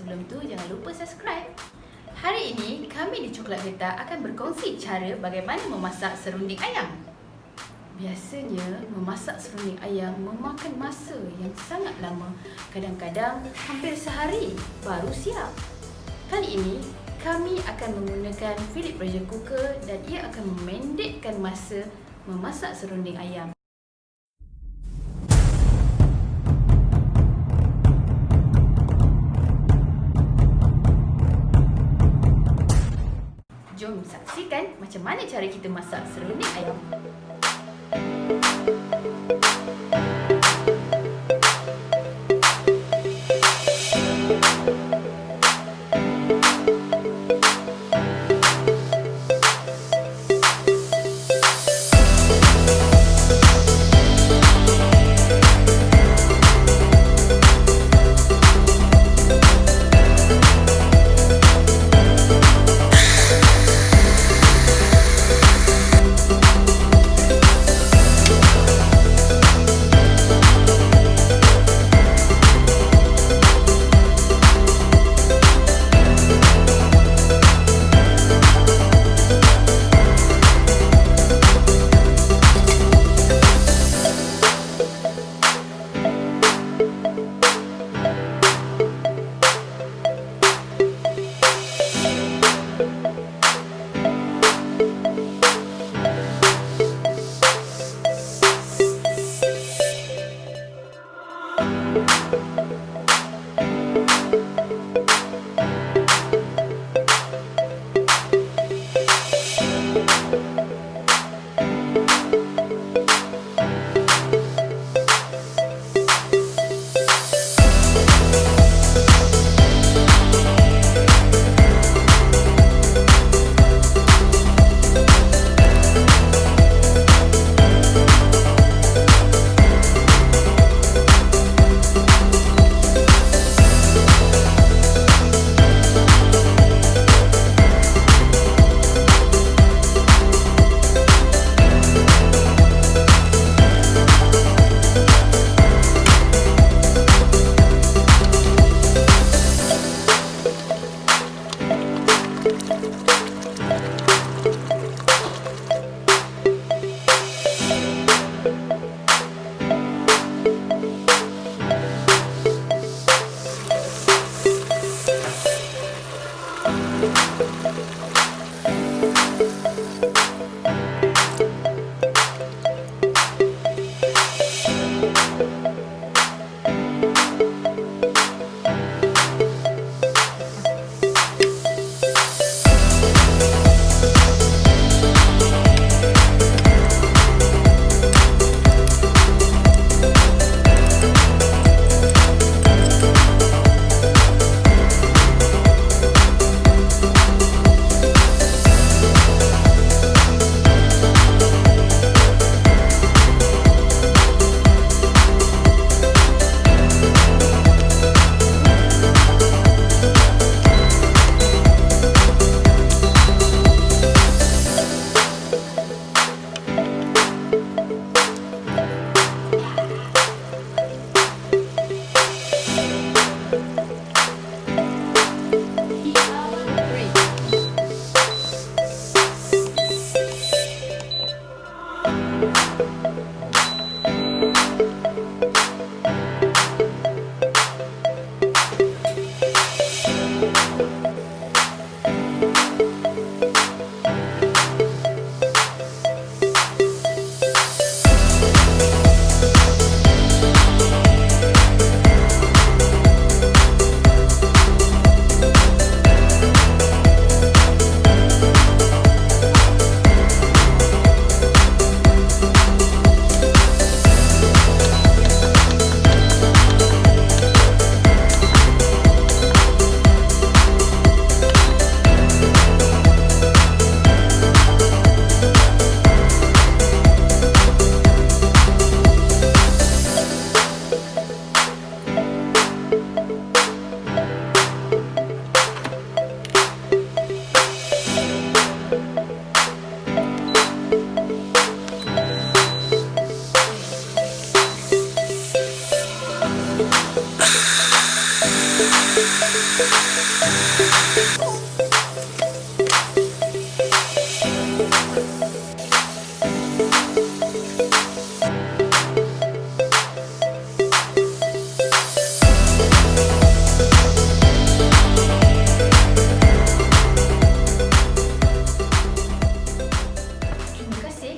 sebelum tu jangan lupa subscribe. Hari ini kami di Coklat Getah akan berkongsi cara bagaimana memasak serunding ayam. Biasanya memasak serunding ayam memakan masa yang sangat lama. Kadang-kadang hampir sehari baru siap. Kali ini kami akan menggunakan Philips pressure cooker dan ia akan memendekkan masa memasak serunding ayam. Jom saksikan macam mana cara kita masak serunding ayam.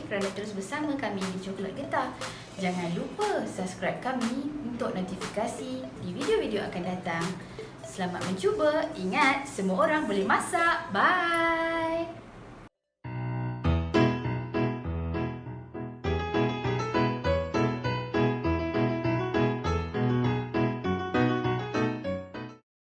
Kerana terus bersama kami di Coklat Getah. Jangan lupa subscribe kami untuk notifikasi di video-video akan datang. Selamat mencuba. Ingat, semua orang boleh masak. Bye.